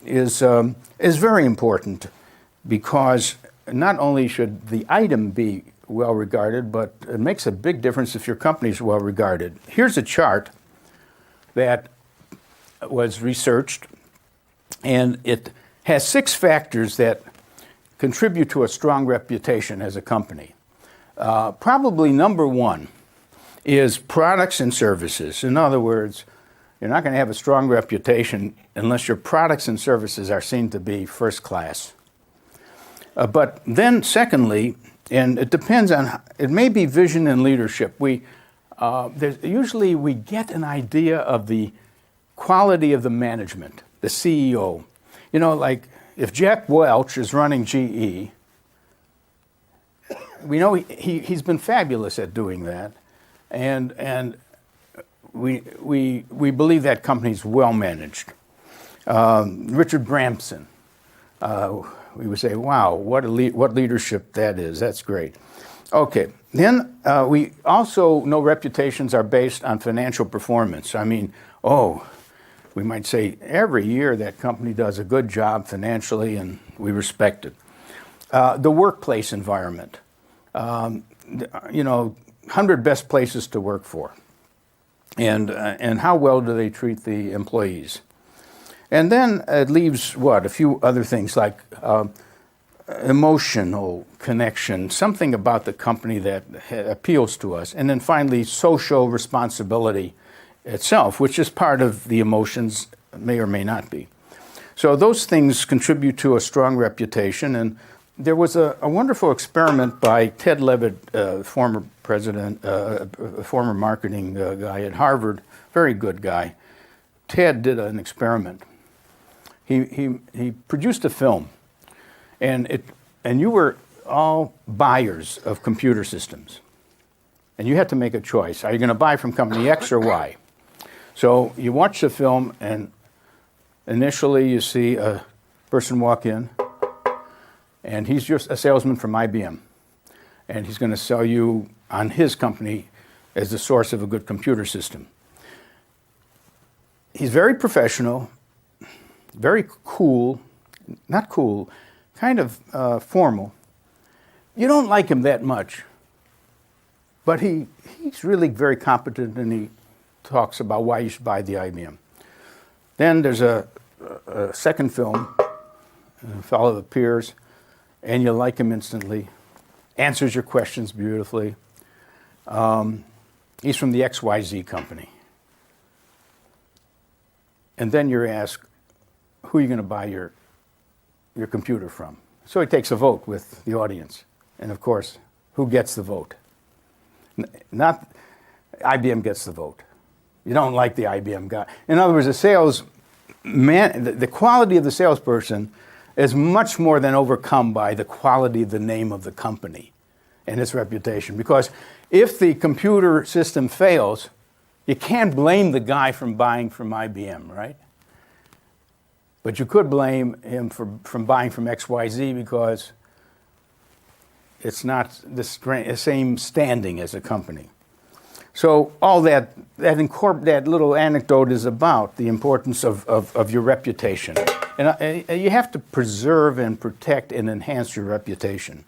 is very important, because not only should the item be well regarded, but it makes a big difference if your company is well regarded. Here's a chart that was researched, and it has 6 factors that contribute to a strong reputation as a company. Probably number 1 is products and services. In other words, you're not going to have a strong reputation unless your products and services are seen to be first class. But then secondly, and it depends on, it may be vision and leadership. Usually we get an idea of the quality of the management, the CEO. You know, like if Jack Welch is running GE, we know he's been fabulous at doing that, and we believe that company's well managed. Richard Branson, we would say, wow, what leadership that is. That's great. Okay, then we also know reputations are based on financial performance. I mean, we might say every year that company does a good job financially and we respect it. The workplace environment, 100 best places to work for, and how well do they treat the employees. And then it leaves a few other things like emotional connection, something about the company that appeals to us. And then finally, social responsibility itself, which is part of the emotions, may or may not be. So those things contribute to a strong reputation. And there was a wonderful experiment by Ted Levitt, former president, former marketing guy at Harvard, very good guy. Ted did an experiment. He produced a film, and you were all buyers of computer systems, and you had to make a choice. Are you going to buy from company X or Y? So you watch the film, and initially you see a person walk in, and he's just a salesman from IBM, and he's going to sell you on his company as the source of a good computer system. He's very professional, very cool, not cool, kind of formal. You don't like him that much, but he's really very competent, and he talks about why you should buy the IBM. Then there's a second film, a fellow appears, and you like him instantly, answers your questions beautifully. He's from the XYZ company. And then you're asked, who are you going to buy your computer from? So he takes a vote with the audience. And of course, who gets the vote? Not IBM gets the vote. You don't like the IBM guy. In other words, the quality of the salesperson is much more than overcome by the quality of the name of the company and its reputation. Because if the computer system fails, you can't blame the guy from buying from IBM, right? But you could blame him from buying from XYZ because it's not the same standing as a company. So all that little anecdote is about the importance of your reputation. And you have to preserve and protect and enhance your reputation.